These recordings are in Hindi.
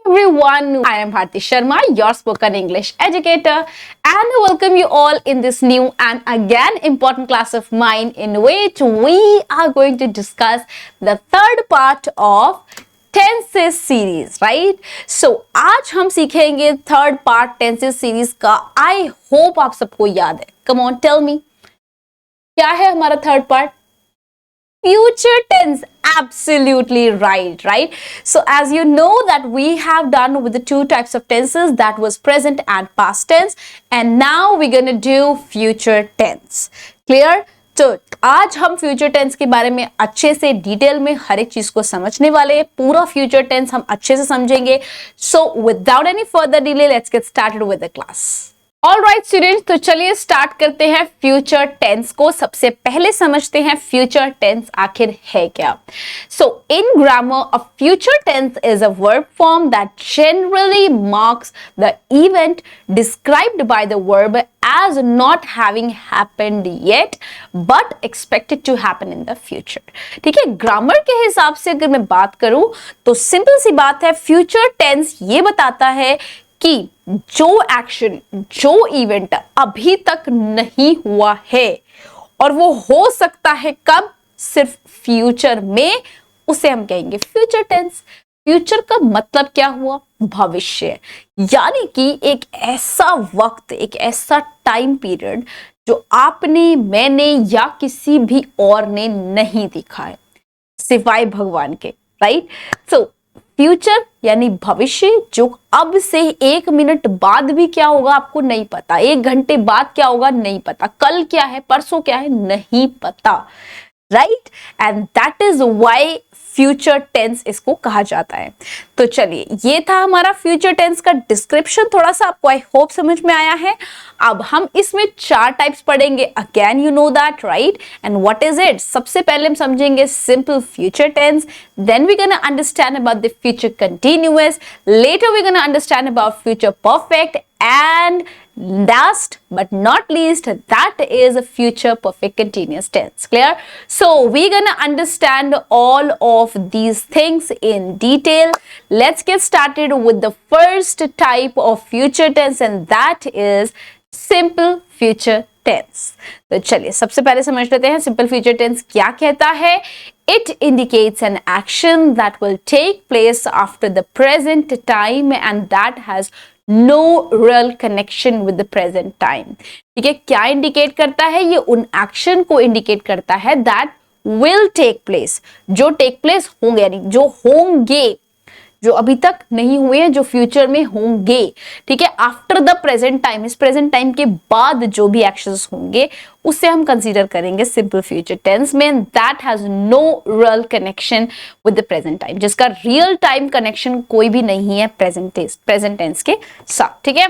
Everyone, I am Bharti Sharma, your spoken English educator, and I welcome you all in this new and again important class of mine in which we are going to discuss the third part of tenses series, right? So आज हम सीखेंगे third part tenses series का. I hope आप सबको याद है. Come on, tell me. क्या है हमारा third part? Future tense. Absolutely right? So as you know that we have done with the two types of tenses, that was present and past tense, and now we're going to do future tense. Clear? तो आज हम फ्यूचर टेंस के बारे में अच्छे से डिटेल में हर एक चीज को समझने वाले हैं. पूरा फ्यूचर टेंस हम अच्छे से समझेंगे. So without any further delay let's get started with the class. Alright students, तो चलिए स्टार्ट करते हैं फ्यूचर टेंस को. सबसे पहले समझते हैं फ्यूचर टेंस आखिर है क्या. So in grammar a future tense is a verb form that generally marks the event described by the verb as not having happened yet but expected to happen in the future. ठीक है, ग्रामर के हिसाब से अगर मैं बात करूं तो सिंपल सी बात है, फ्यूचर टेंस ये बताता है कि जो एक्शन, जो इवेंट अभी तक नहीं हुआ है और वो हो सकता है कब, सिर्फ फ्यूचर में, उसे हम कहेंगे फ्यूचर टेंस. फ्यूचर का मतलब क्या हुआ? भविष्य. यानी कि एक ऐसा वक्त, एक ऐसा टाइम पीरियड जो आपने, मैंने या किसी भी और ने नहीं देखा है सिवाय भगवान के. राइट? सो फ्यूचर यानी भविष्य, जो अब से 1 मिनट बाद भी क्या होगा आपको नहीं पता, 1 घंटे बाद क्या होगा नहीं पता, कल क्या है, परसों क्या है नहीं पता. Right? And that is why future tense इसको कहा जाता है. तो चलिए, ये था हमारा फ्यूचर टेंस का डिस्क्रिप्शन. थोड़ा सा आपको आई होप समझ में आया है. अब हम इसमें 4 टाइप्स पढ़ेंगे. Again you know that, right? And what is it? सबसे पहले हम समझेंगे simple future tense, then we gonna understand about the future continuous, later we gonna understand about future perfect, and last but not least, that is a future perfect continuous tense. Clear? So we're gonna understand all of these things in detail. Let's get started with the first type of future tense, and that is simple future tense. तो चलिए सबसे पहले समझ लेते हैं simple future tense क्या कहता है. It indicates an action that will take place after the present time and that has no real connection with the present time. ठीक है, क्या इंडिकेट करता है? ये उन एक्शन को इंडिकेट करता है that will take place, जो take place होंगे, यानी जो होंगे, जो अभी तक नहीं हुए हैं, जो फ्यूचर में होंगे. ठीक है, आफ्टर द प्रेजेंट टाइम, इस प्रेजेंट टाइम के बाद जो भी एक्शंस होंगे उसे हम कंसीडर करेंगे सिंपल फ्यूचर टेंस में. That has no real connection with the present time, जिसका रियल टाइम कनेक्शन कोई भी नहीं है प्रेजेंट टेंस के साथ. ठीक है,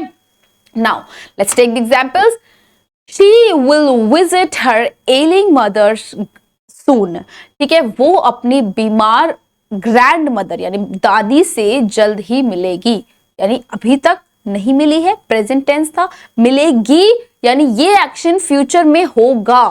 now let's take the examples. She will visit her ailing mother soon. ठीक है, वो अपनी बीमार ग्रैंड मदर यानी दादी से जल्द ही मिलेगी. यानी अभी तक नहीं मिली है, प्रेजेंट टेंस था. मिलेगी यानी ये एक्शन फ्यूचर में होगा.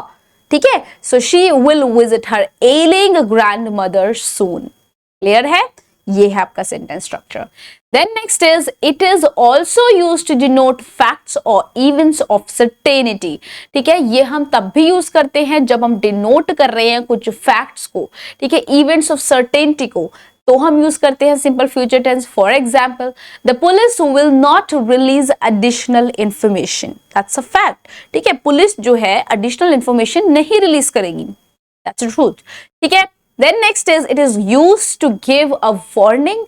ठीक है, so she will visit her ailing grandmother soon. Clear है? ये है आपका sentence structure. Then next is it is also used to denote facts और इवेंट्स ऑफ सर्टेनिटी. ठीक है, ये हम तब भी यूज करते हैं जब हम डिनोट कर रहे हैं कुछ फैक्ट्स को. ठीक है, इवेंट्स ऑफ सर्टेनिटी को, तो हम यूज करते हैं simple future tense. For example, the police will not release additional information. That's a fact. ठीक है, पुलिस जो है एडिशनल इंफॉर्मेशन नहीं रिलीज करेगी. That's a truth. ठीक है, then next is it is used to give a warning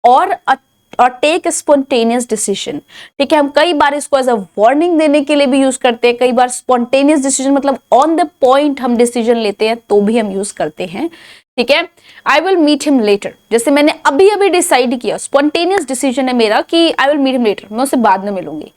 or take a spontaneous decision. ठीक है, हम कई बार इसको एज अ वार्निंग देने के लिए भी यूज करते हैं. कई बार स्पॉन्टेनियस डिसीजन मतलब ऑन द पॉइंट हम डिसीजन लेते हैं तो भी हम यूज करते हैं. ठीक है, I will meet him later. जैसे मैंने अभी अभी डिसाइड किया, स्पॉन्टेनियस डिसीजन है मेरा कि I will meet him later, मैं उससे बाद में मिलूंगी.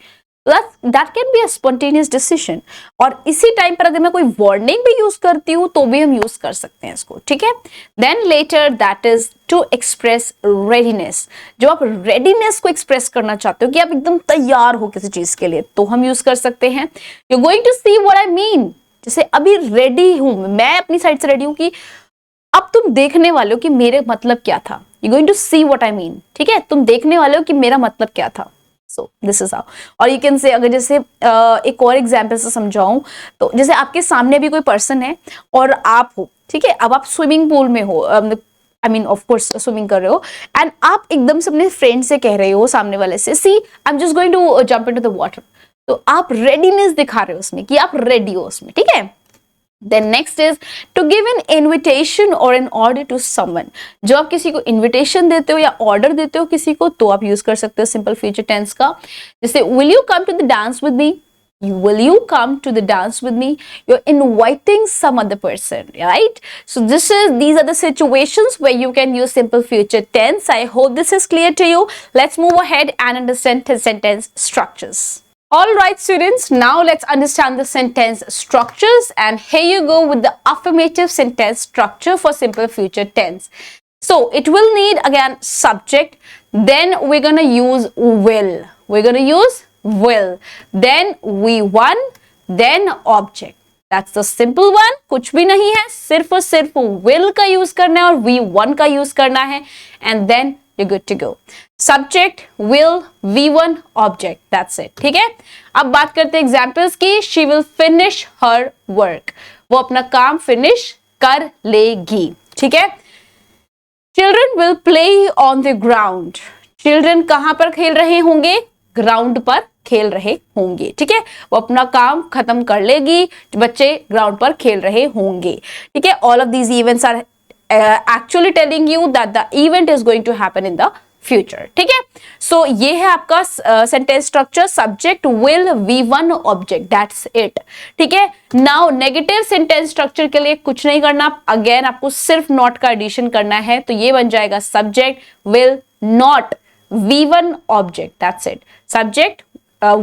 That can be a spontaneous decision. और इसी टाइम पर अगर मैं कोई वार्निंग भी यूज करती हूँ तो भी हम यूज कर सकते हैं इसको. ठीक है, then later that is to express readiness. जो आप रेडीनेस को एक्सप्रेस करना चाहते हो कि आप एकदम तैयार हो किसी चीज के लिए, तो हम यूज कर सकते हैं. You going to see what I mean. जैसे अभी रेडी हूं, मैं अपनी साइड से रेडी हूं कि अब तुम देखने वाले हो कि मेरे मतलब क्या था. You going to see what I mean, ठीक है, तुम देखने वाले हो कि मेरा मतलब क्या था। सो दिस इज हाउ। और यू कैन से, अगर जैसे एक और एग्जाम्पल से समझाऊं तो जैसे आपके सामने भी कोई पर्सन है और आप हो, ठीक है, अब आप स्विमिंग पूल में हो, I mean of course swimming कर रहे हो, एंड आप एकदम से अपने फ्रेंड से कह रहे हो सामने वाले से, see I am just going to jump into the water, तो आप रेडीनेस दिखा रहे हो उसमें कि आप रेडी हो उसमें, ठीक है। Then next is to give an invitation or an order to someone. जो आप किसी को invitation देते हो या order देते हो किसी को, तो आप use कर सकते हो simple future tense का, जैसे will you come to the dance with me? Will you come to the dance with me? You're inviting some other person, right? So these are the situations where you can use simple future tense. I hope this is clear to you. Let's move ahead and understand the sentence structures. All right, students, now let's understand the sentence structures, and here you go with the affirmative sentence structure for simple future tense. So it will need again subject, then we're going to use will. We're going to use will, then we1, then object. That's the simple one. कुछ भी नहीं है, सिर्फ और सिर्फ will का यूज करना है और we1 का यूज करना है, and then you're good to go. Subject, will, V1, object. That's it. ठीक है, अब बात करते हैं एग्जाम्पल्स की. She will finish her work. वो अपना काम फिनिश कर लेगी, ठीक है. Children will play on the ground. Children कहां पर खेल रहे होंगे? ग्राउंड पर खेल रहे होंगे, ठीक है. वो अपना काम खत्म कर लेगी, बच्चे ग्राउंड पर खेल रहे होंगे, ठीक है. All of these events are actually telling you that the event is going to happen in the future, ठीक है. So ये है आपका sentence structure, subject, will, V1, object. That's it, ठीक है. Now negative sentence structure के लिए कुछ नहीं करना, again आपको सिर्फ not का addition करना है, तो ये बन जाएगा subject, will, not, V1, object. That's it. Subject,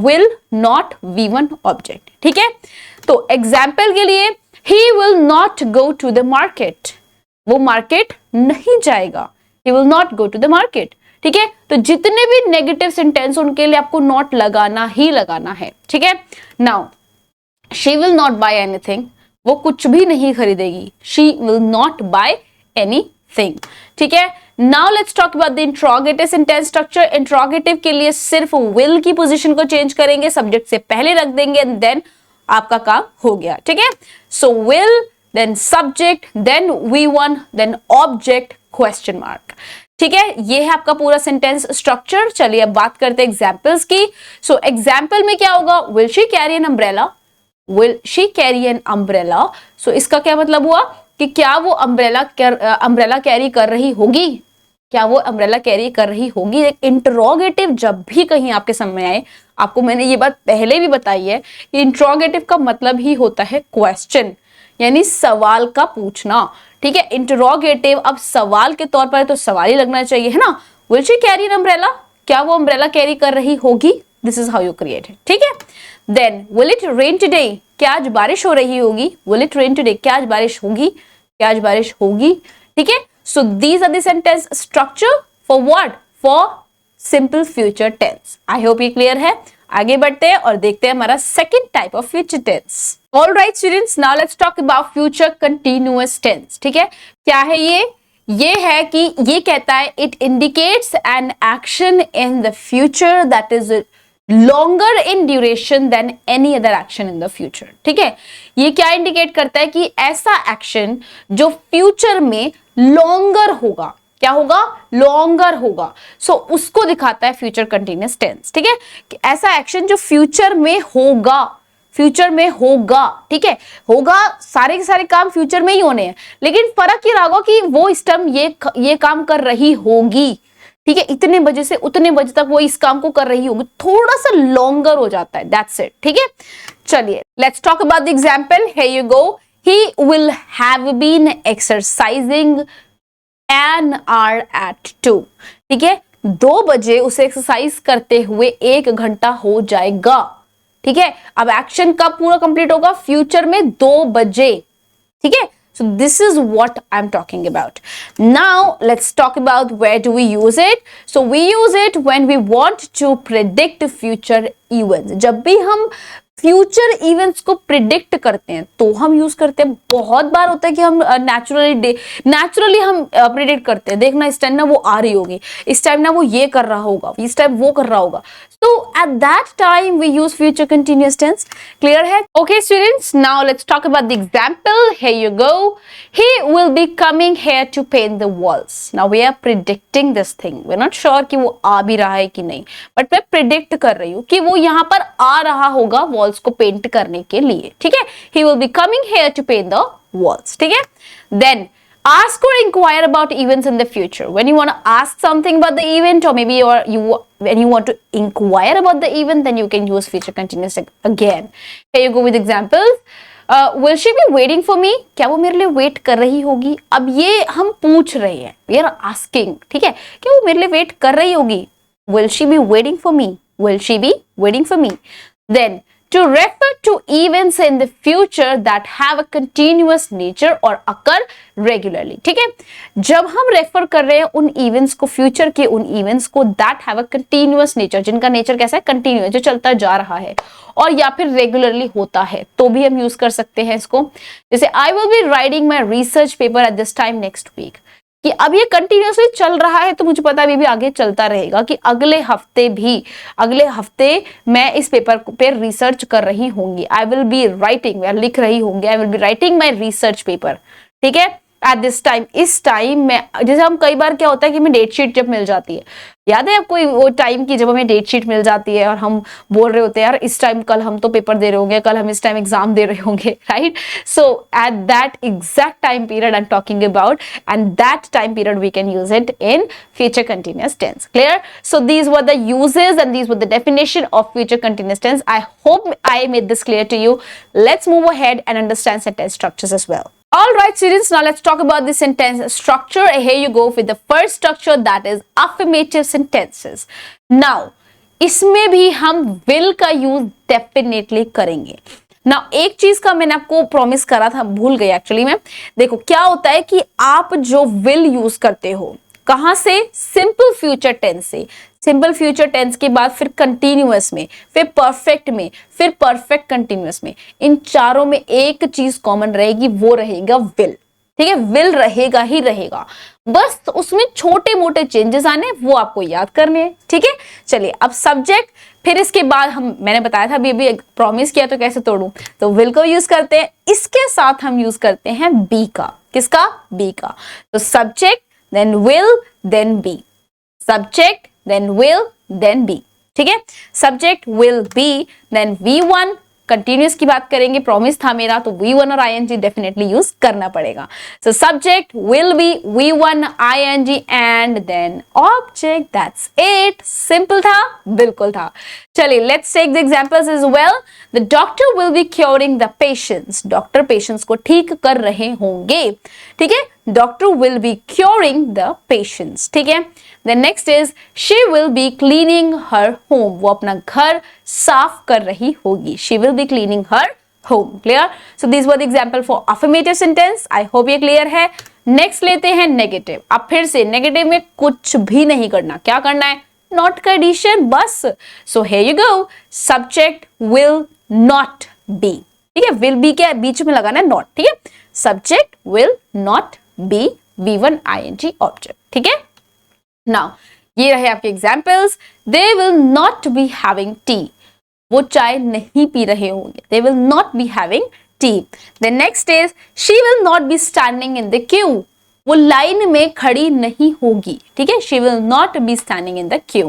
will, not, V1, object, ठीक है. तो example के लिए he will not go to the market. वो मार्केट नहीं जाएगा, he will not go to the market, ठीक है. तो जितने भी नेगेटिव सेंटेंस उनके लिए आपको नॉट लगाना ही लगाना है, ठीक है. Now she will not buy anything. वो कुछ भी नहीं खरीदेगी, she will not buy anything, ठीक है. Now let's talk about the interrogative sentence structure. Interrogative के लिए सिर्फ will की पोजीशन को चेंज करेंगे, सब्जेक्ट से पहले रख देंगे, एंड देन आपका काम हो गया, ठीक है. सो will, then subject, then V1, then object, question mark, ठीक है. ये है आपका पूरा सेंटेंस स्ट्रक्चर. चलिए अब बात करते हैं एग्जांपल्स की. सो एग्जांपल में क्या होगा? will she carry an umbrella? will she carry an umbrella? सो इसका क्या मतलब हुआ कि क्या वो अम्ब्रेला कैरी कर रही होगी, क्या वो अम्ब्रेला कैरी कर रही होगी. एक इंट्रोगेटिव जब भी कहीं आपके सामने आए, आपको मैंने ये बात पहले भी बताई है कि इंट्रोगेटिव का मतलब ही होता है क्वेश्चन, यानी सवाल का पूछना, ठीक है. इंटरोगेटिव अब सवाल के तौर पर तो सवाल ही लगना चाहिए, है ना. Will she carry an umbrella? क्या वो अम्ब्रेला कैरी कर रही होगी? This is how you create it, ठीक है. Then will it rain today? क्या आज बारिश हो रही होगी? Will it rain today? क्या आज बारिश होगी? क्या आज बारिश होगी, ठीक है. So these are the sentence structure for what? For simple future tense. I hope ये क्लियर है. आगे बढ़ते हैं और देखते हैं हमारा second type of future tense. All right students, now let's talk about future continuous tense, ठीक है. क्या है ये है कि ये कहता है it indicates an action in the future that is longer in duration then any other action in the future, ठीक है. ये क्या इंडिकेट करता है कि ऐसा एक्शन जो फ्यूचर में लॉन्गर होगा, क्या होगा? लॉन्गर होगा. सो उसको दिखाता है फ्यूचर कंटिन्यूअस टेंस, ठीक है. कि ऐसा एक्शन जो फ्यूचर में होगा, फ्यूचर में होगा, ठीक है. होगा, सारे के सारे काम फ्यूचर में ही होने हैं, लेकिन फर्क ये रहा कि वो इस टाइम ये काम कर रही होगी, ठीक है. इतने बजे से उतने बजे तक वो इस काम को कर रही होगी, थोड़ा सा लॉन्गर हो जाता है. दैट्स इट, ठीक है. चलिए let's talk about the example. Here you go. He will have been exercising an hour at 2, ठीक है. 2 बजे उसे एक्सरसाइज करते हुए 1 घंटा हो जाएगा, ठीक है. अब एक्शन कब पूरा कंप्लीट होगा? फ्यूचर में 2 बजे, ठीक है. So this is what I'm talking about. Now let's talk about where do we use it. So we use it when we want to predict future events. जब भी हम फ्यूचर इवेंट्स को प्रिडिक्ट करते हैं तो हम यूज करते हैं। बहुत बार होता है कि हम नेचुरली हम प्रिडिक्ट करते हैं, देखना इस टाइम ना वो आ रही होगी, इस टाइम ना वो ये कर रहा होगा, इस टाइम वो कर रहा होगा, so at that time we use future continuous tense. Clear है? Okay students, now let's talk about the example. Here you go. He will be coming here to paint the walls. Now we are predicting this thing. We're not sure कि वो आ भी रहा है कि नहीं, but मैं predict कर रही हूँ कि वो यहाँ पर आ रहा होगा walls को paint करने के लिए, ठीक है? He will be coming here to paint the walls, ठीक है? Then ask or inquire about events in the future. When you want to ask something about the event, or maybe when you want to inquire about the event, then you can use future continuous again. Here you go with examples. Will she be waiting for me? क्या वो मेरे लिए wait कर रही होगी? अब ये हम पूछ रहे हैं, we are asking, ठीक है? क्या वो मेरे लिए wait कर रही होगी? Will she be waiting for me? Will she be waiting for me? Then to refer to events in the future that have a continuous nature or occur regularly. ठीक है, जब हम रेफर कर रहे हैं उन इवेंट्स को, फ्यूचर के उन इवेंट्स को that have a continuous nature, जिनका नेचर कैसा है, कंटिन्यूअस, जो चलता जा रहा है, और या फिर रेगुलरली होता है, तो भी हम यूज कर सकते हैं इसको। जैसे I will be writing my research paper at this time next week, कि अब ये कंटिन्यूसली चल रहा है तो मुझे पता है भी आगे चलता रहेगा कि अगले हफ्ते मैं इस पेपर पे रिसर्च कर रही होंगी। आई विल बी राइटिंग, लिख रही होंगी, I will be writing my research paper, ठीक है, एट दिस टाइम, इस टाइम में। जैसे हम कई बार क्या होता है कि हमें डेट शीट जब मिल जाती है, याद है आपको वो टाइम की जब हमें डेट शीट मिल जाती है और हम बोल रहे होते हैं यार इस टाइम कल हम तो पेपर दे रहे होंगे, कल हम इस टाइम एग्जाम दे रहे होंगे, right? So at that exact time period I am talking about, and that time period we can use it in future continuous tense. Clear? So these were the usages and these were the definition of future continuous tense. I hope I made this clear to you. Let's move ahead and understand sentence structures as well. All right, students, now let's talk about the sentence structure. Here you go with the first structure, that is affirmative sentences. Now, इसमें भी हम will का use definitely करेंगे. Now, एक चीज का मैंने आपको प्रॉमिस करा था, भूल गई एक्चुअली मैं. देखो क्या होता है कि आप जो will यूज करते हो, कहां से? सिंपल फ्यूचर टेंस से. सिंपल फ्यूचर टेंस के बाद फिर कंटिन्यूअस में, फिर परफेक्ट में, फिर परफेक्ट कंटिन्यूअस में. इन चारों में एक चीज कॉमन रहेगी, वो रहेगा विल. ठीक है, विल रहेगा ही रहेगा, बस उसमें छोटे मोटे चेंजेस आने, वो आपको याद करने हैं. ठीक है, चलिए अब सब्जेक्ट, फिर इसके बाद मैंने बताया था अभी प्रॉमिस किया तो कैसे तोड़ूं, तो विल को यूज करते हैं, इसके साथ हम यूज करते हैं बी का. किसका? बी का. तो subject then will then be, subject then will then be. ठीक है, subject will be then V1. Continuous की बात करेंगे, प्रॉमिस था मेरा, तो V1 और ing डेफिनेटली यूज करना पड़ेगा. So subject will be V1 ing and then object. That's it. Simple था, बिल्कुल था. चलिए let's take the examples as well. The doctor will be curing the patients. Doctor patients को ठीक कर रहे होंगे. ठीक है, doctor will be curing the patients. ठीक है, then next is she will be cleaning her home. वो अपना घर साफ कर रही होगी. She will be cleaning her home. Clear? So these were the example for affirmative sentence. I hope ये clear है. Next लेते हैं negative. अब फिर से negative में कुछ भी नहीं करना. क्या करना है? Not का addition बस. So here you go. Subject will not be. ठीक है, will be के बीच में लगाना है not. ठीक है, subject will not be V1 ing object. ठीक है, नाउ ये रहे आपके examples. They will not be having tea. वो चाय नहीं पी रहे होंगे. They will not be having tea. The next is she will not be standing in the queue. वो लाइन में खड़ी नहीं होगी. ठीक है, she will not be standing in the queue.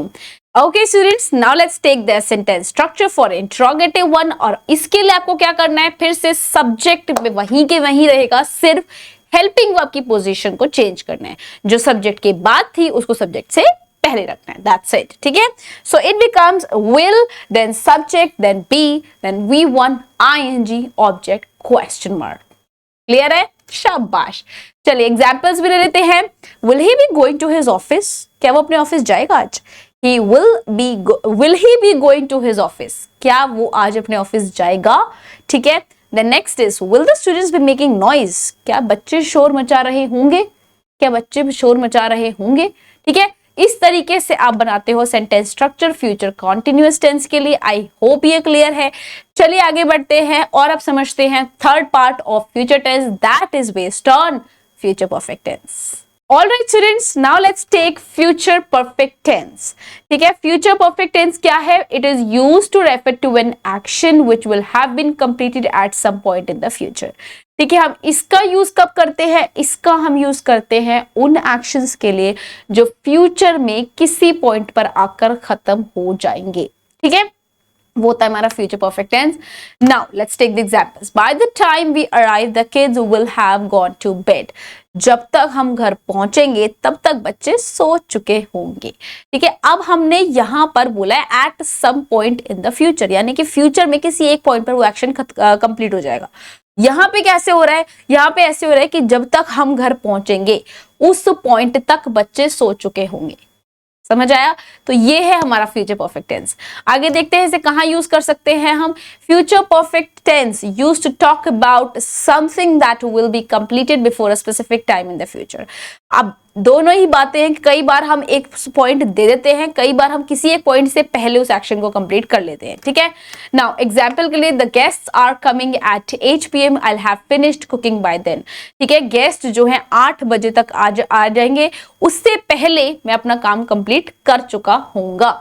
Okay students, now let's take the sentence structure for interrogative one. और इसके लिए आपको क्या करना है, फिर से सब्जेक्ट में वहीं के वहीं रहेगा, सिर्फ हेल्पिंग वर्ब की पोजीशन को चेंज करना है. जो सब्जेक्ट के बाद थी उसको सब्जेक्ट से पहले रखना है. That's it. ठीक है, so it becomes will then subject then be then V1 ing object question mark. Clear है? शाबाश. चलिए एग्जांपल्स भी ले लेते हैं. Will he be going to his office. क्या वो अपने ऑफिस जाएगा आज? will he be going to his office. क्या वो आज अपने ऑफिस जाएगा? ठीक है, The next is will the students be making noise. क्या बच्चे शोर मचा रहे होंगे? क्या बच्चे भी शोर मचा रहे होंगे? ठीक है, इस तरीके से आप बनाते हो sentence structure future continuous tense के लिए। आई होप ये क्लियर है। चलिए आगे बढ़ते हैं और अब समझते हैं third part of future tense, that is based on future perfect tense. Alright students, now let's take future perfect tense. ठीक है, future perfect tense क्या है? It is used to refer to an action which will have been completed at some point in the future. ठीक है, हम इसका यूज कब करते हैं? इसका हम यूज करते हैं उन एक्शंस के लिए जो फ्यूचर में किसी पॉइंट पर आकर खत्म हो जाएंगे। ठीक है, वो होता है हमारा future perfect tense. Now let's take the examples. By the time we arrive the kids will have gone to bed. जब तक हम घर पहुंचेंगे तब तक बच्चे सो चुके होंगे। ठीक है, अब हमने यहां पर बोला है at some point in the future, यानी कि फ्यूचर में किसी एक पॉइंट पर वो एक्शन कंप्लीट हो जाएगा। यहां पे कैसे हो रहा है? यहां पे ऐसे हो रहा है कि जब तक हम घर पहुंचेंगे उस पॉइंट तक बच्चे सो चुके होंगे। समझ आया? तो ये है हमारा फ्यूचर परफेक्ट टेंस। आगे देखते हैं इसे कहां यूज कर सकते हैं हम। Future perfect tense used to talk about something that will be completed before a specific time in the future. अब दोनों ही बातें हैं, कई बार हम एक पॉइंट दे देते हैं, कई बार हम किसी एक पॉइंट से पहले उस एक्शन को कंप्लीट कर लेते हैं। ठीक है, नाउ एग्जांपल के लिए the guests are coming at 8 PM, I have finished cooking by then. ठीक है, गेस्ट जो है 8 बजे तक आ जाएंगे, उससे पहले मैं अपना काम कंप्लीट कर चुका होऊंगा।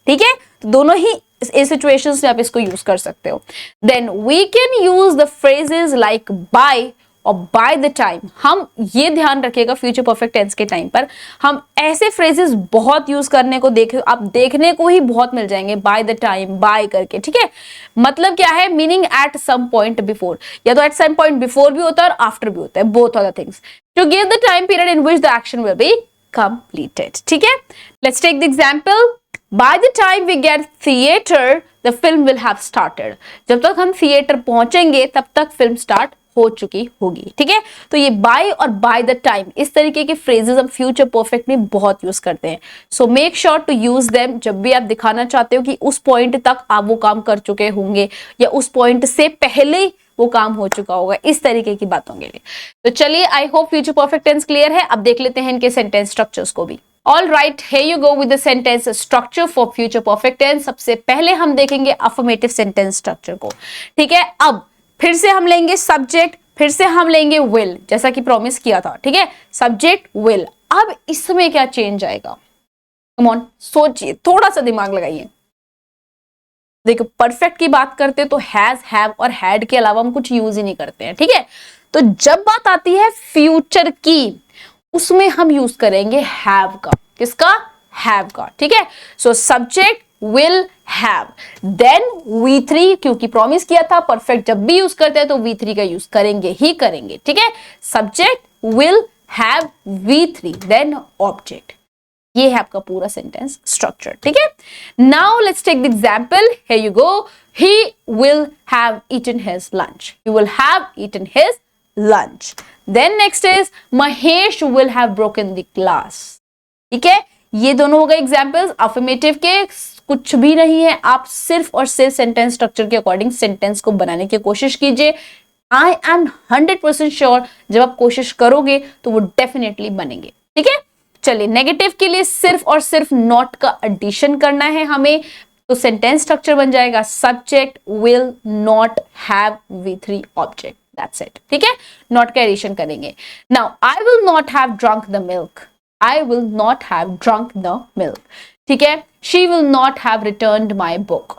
ठीक है, तो दोनों ही इस सिचुएशंस में आप इसको यूज कर सकते हो। Then we can use the phrases like by और बाय द टाइम। हम ये ध्यान रखिएगा फ्यूचर परफेक्ट टेंस के टाइम पर हम ऐसे फ्रेजेस बहुत यूज करने को आप देखने को ही बहुत मिल जाएंगे, बाय द टाइम, बाय करके। ठीक है, मतलब क्या है? Meaning at some point before, या तो एट सम पॉइंट बिफोर भी होता है और आफ्टर भी होता है, both are the things to give the time period in which the action will be completed. ठीक है, let's take the example. By the time we get theatre the film will have started. जब तक हम थिएटर पहुंचेंगे तब तक फिल्म स्टार्ट हो चुकी होगी। ठीक है, तो ये बाय और बाय द टाइम, इस तरीके के फ्रेजेस हम फ्यूचर परफेक्ट में बहुत यूज करते हैं। So make sure to use them जब भी आप दिखाना चाहते हो कि उस पॉइंट तक आप वो काम कर चुके होंगे या उस पॉइंट से पहले वो काम हो चुका होगा, इस तरीके की बातों के लिए। तो चलिए, I hope future perfect tense clear है। अब देख लेते हैं इनके सेंटेंस स्ट्रक्चर्स को भी। All right, here you go with the sentence structure for future perfect tense. सबसे पहले हम देखेंगे affirmative sentence structure को। ठीक है, अब फिर से हम लेंगे सब्जेक्ट, फिर से हम लेंगे will, जैसा कि प्रॉमिस किया था। ठीक है, सब्जेक्ट will। अब इसमें क्या चेंज आएगा? कम ऑन, सोचिए, थोड़ा सा दिमाग लगाइए। देखो, परफेक्ट की बात करते तो हैज, हैव और हैड के अलावा हम कुछ यूज ही नहीं करते हैं। ठीक है, तो जब बात आती है फ्यूचर की, उसमें हम यूज करेंगे हैव का। किसका? हैव का। ठीक है, so subject will have, then V3, क्योंकि प्रॉमिस किया था परफेक्ट जब भी यूज करते हैं तो V3 का यूज करेंगे ही करेंगे। ठीक है, subject will have V3 then object. ये है आपका पूरा सेंटेंस स्ट्रक्चर। ठीक है, now let's take the example. Here you go. He will have eaten his lunch. He will have eaten his lunch. Then next is Mahesh will have broken the glass. ठीक है, ये दोनों हो गए एग्जाम्पल्स अफर्मेटिव के। कुछ भी नहीं है, आप सिर्फ और सिर्फ सेंटेंस स्ट्रक्चर के अकॉर्डिंग सेंटेंस को बनाने की कोशिश कीजिए। आई एम 100% श्योर जब आप कोशिश करोगे तो वो डेफिनेटली बनेंगे। ठीक है, चलिए नेगेटिव के लिए सिर्फ और सिर्फ नॉट का एडिशन करना है हमें, तो सेंटेंस स्ट्रक्चर बन जाएगा subject will not have V3 object. That's it. ठीक है, नॉट का एडिशन करेंगे। Now I will not have drunk the milk. I will not have drunk the milk. ठीक है, she will not have returned my book.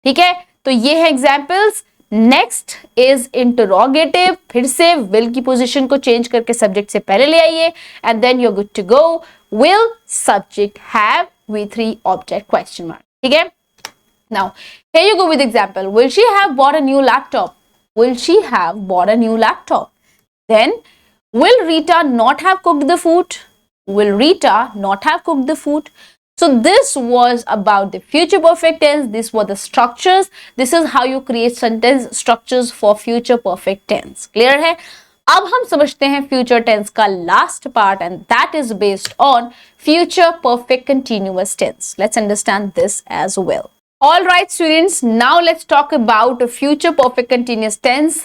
ठीक है, तो ये है एग्जाम्पल्स। Next is interrogative. फिर से विल की पोजीशन को चेंज करके सब्जेक्ट से पहले ले आइए and then you are good to go. Will subject have V3 object question mark. ठीक है, now here you go with example. Will she have bought a new laptop. Will she have bought a new laptop? Then, will Rita not have cooked the food? Will Rita not have cooked the food? So this was about the future perfect tense. These were the structures. This is how you create sentence structures for future perfect tense. Clear है? अब हम समझते हैं future tense का last part and that is based on future perfect continuous tense. Let's understand this as well. All right, students, now let's talk about a future perfect continuous tense.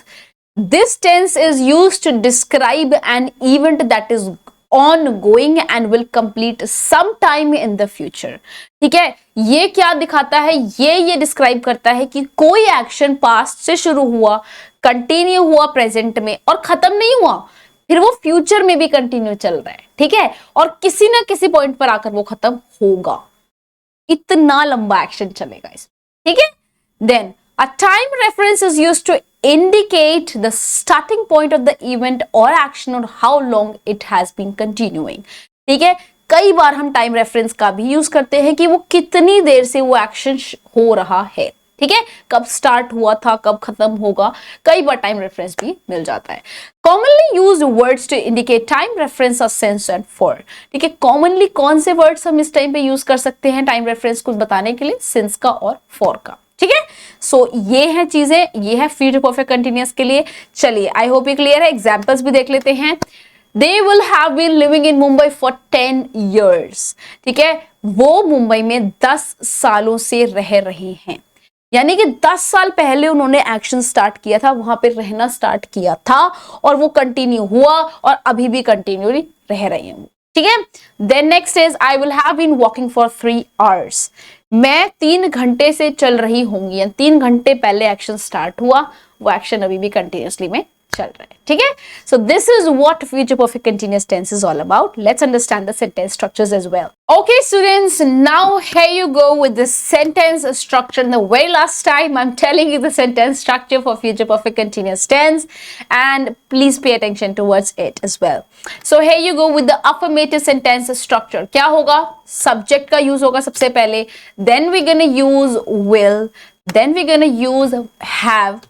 This tense is used to describe an event that is ongoing and will complete sometime in the future. ठीक है, ये क्या दिखाता है, ये डिस्क्राइब करता है कि कोई एक्शन पास्ट से शुरू हुआ, कंटिन्यू हुआ प्रेजेंट में और खत्म नहीं हुआ, फिर वो फ्यूचर में भी कंटिन्यू चल रहा है. ठीक है, और किसी ना किसी पॉइंट पर आकर वो खत्म होगा. इतना लंबा एक्शन चलेगा इसमें. ठीक है, then a time reference is used to indicate the starting point of the event or action or how long it has been continuing. ठीक है, कई बार हम टाइम रेफरेंस का भी यूज करते हैं कि वो कितनी देर से वो एक्शन हो रहा है. ठीक है, कब स्टार्ट हुआ था, कब खत्म होगा, कई बार टाइम रेफरेंस भी मिल जाता है. Commonly used words to indicate time reference are since and for. ठीक है, कॉमनली कौन से वर्ड्स हम इस टाइम पे यूज कर सकते हैं टाइम रेफरेंस को बताने के लिए? सिंस का और फॉर का. ठीक है, सो ये है चीजें, ये है फ्यूचर परफेक्ट कंटिन्यूअस के लिए. चलिए, आई होप ये क्लियर है. एग्जांपल्स भी देख लेते हैं. They will have been living in Mumbai for 10 years. ठीक है, वो मुंबई में 10 सालों से रह रहे हैं. यानी कि 10 साल पहले उन्होंने एक्शन स्टार्ट किया था, वहां पे रहना स्टार्ट किया था और वो कंटिन्यू हुआ और अभी भी कंटिन्यूली रह रहे हैं. ठीक है, then next is I will have been walking for 3 hours. मैं 3 घंटे से चल रही होंगी. 3 घंटे पहले एक्शन स्टार्ट हुआ, वो एक्शन अभी भी कंटिन्यूसली में चल रहा है. ठीक है, so this is what future perfect continuous tense is all about. Let's understand the sentence structures as well. Okay students, now here you go with the sentence structure. In the very last time I'm telling you the sentence structure for future perfect continuous tense, and please pay attention towards it as well. So here you go with the affirmative sentence structure. क्या होगा? Subject का use होगा सबसे पहले, then we're gonna use will, then we're gonna use have,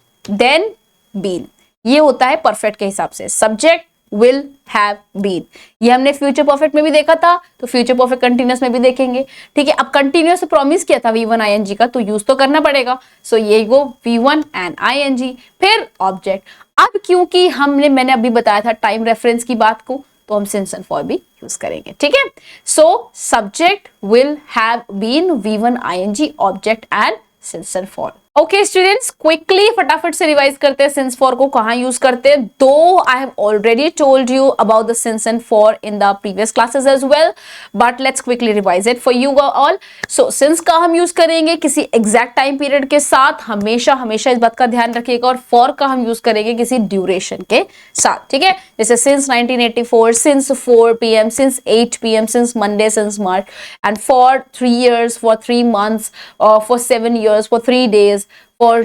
then been. ये होता है परफेक्ट के हिसाब से. Subject, will, have, been. ये हमने फ्यूचर परफेक्ट में भी देखा था, तो फ्यूचर परफेक्ट कंटिन्यूअस में भी देखेंगे. ठीक है, अब कंटिन्यूअस प्रॉमिस किया था V1 ing का, तो यूज तो करना पड़ेगा. सो ये गो V1 एंड ing, फिर ऑब्जेक्ट. अब क्योंकि मैंने अभी बताया था टाइम रेफरेंस की बात को, तो हम सिंस एंड फॉर भी यूज करेंगे. ठीक है, so subject, will, have, been, V1 ing, object and since and for. Okay students, quickly फटाफट से रिवाइज करते हैं सिंस फॉर को कहां यूज करते हैं. Though I have already told you about the since and for in the previous classes as well, but let's quickly revise it for you all. So since का हम यूज करेंगे किसी एग्जैक्ट टाइम पीरियड के साथ, हमेशा हमेशा इस बात का ध्यान रखिएगा. और फॉर का हम यूज करेंगे किसी ड्यूरेशन के साथ. ठीक है, जैसे since 1984, since 4 PM, since 8 PM, since Monday, since March, and for 3 years, for 3 months, for 7 years, for 3 days, for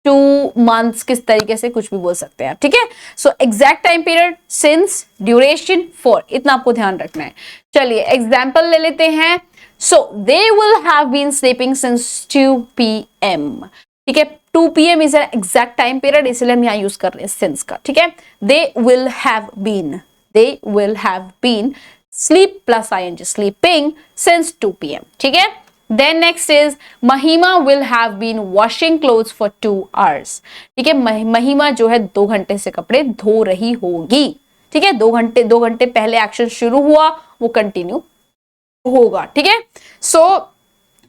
2 months, किस तरीके से कुछ भी बोल सकते हैं. ठीक है, so exact time period, since, duration, for, इतना आपको ध्यान रखना है. चलिए एग्जाम्पल ले लेते हैं. So they will have been sleeping since 2 PM. ठीक है, 2 PM is an exact time period, इसलिए हम यहाँ यूज कर रहे हैं सिंस का. ठीक है, they will have been sleep plus ing, sleeping since 2 PM. ठीक है, then next is Mahima will have been washing clothes for 2 hours. ठीक है, महिमा जो है 2 घंटे से कपड़े धो रही होगी. ठीक है, 2 घंटे पहले एक्शन शुरू हुआ, वो कंटिन्यू होगा. ठीक है, so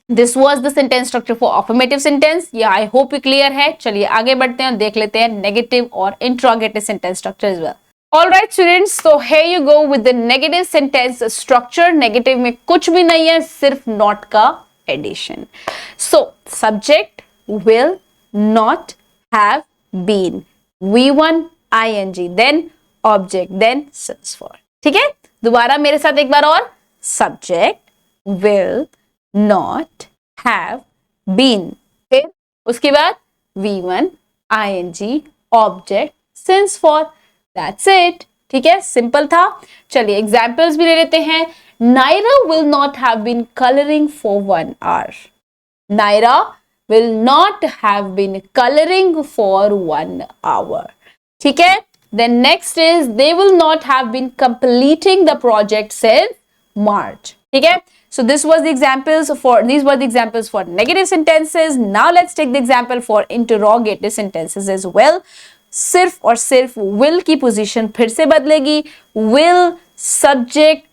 this was the sentence structure for affirmative sentence. ये आई होप ये क्लियर है. चलिए आगे बढ़ते हैं और देख लेते हैं नेगेटिव और interrogative sentence structure as well. Alright students, so here you go with the negative sentence structure. Negative में कुछ भी नहीं है, सिर्फ not का addition. So subject, will, not, have, been, V1 ing, then object, then since for. ठीक है, दोबारा मेरे साथ एक बार और. Subject, will, not, have, been, फिर उसके बाद V1 ing, object, since for. That's it. ठीक है, सिंपल था. चलिए एग्जाम्पल्स भी ले लेते हैं. Naira will not have been coloring for 1 hour. Naira will not have been coloring for 1 hour. ठीक है, then next is they will not have been completing the project since March. ठीक है, so these were the examples for negative sentences. Now let's take the example for interrogative sentences as well. सिर्फ और सिर्फ will की पोजीशन फिर से बदलेगी. will, subject,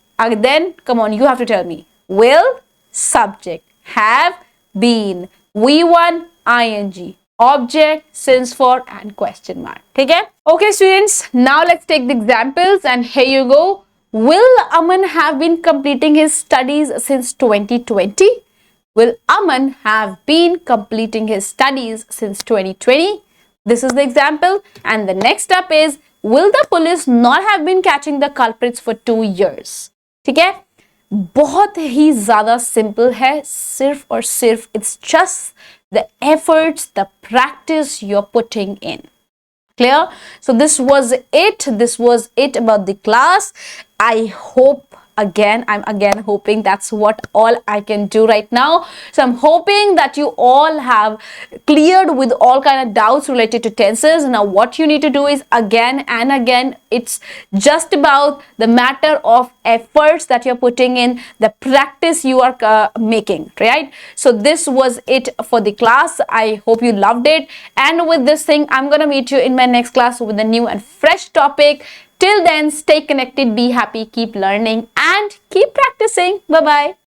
then come on, you have to tell me. will, subject, have, been, V1 ing, object, since for, and question mark. ठीक है, okay students, now let's take the examples and here you go. Will Aman have been completing his studies since 2020? Will Aman have been completing his studies since 2020? This is the example. And the next up is, will the police not have been catching the culprits for 2 years? ठीक है, बहुत ही ज़्यादा सिंपल है, सिर्फ और सिर्फ it's just the efforts, the practice you're putting in. Clear? So this was it about the class. I hope, I'm again hoping, that's what all I can do right now. So I'm hoping that you all have cleared with all kind of doubts related to tenses. Now what you need to do is, again and again, it's just about the matter of efforts that you're putting in, the practice you are making, right? So this was it for the class. I hope you loved it. And with this thing, I'm gonna meet you in my next class with a new and fresh topic. Till then, stay connected, be happy, keep learning, and keep practicing. Bye-bye.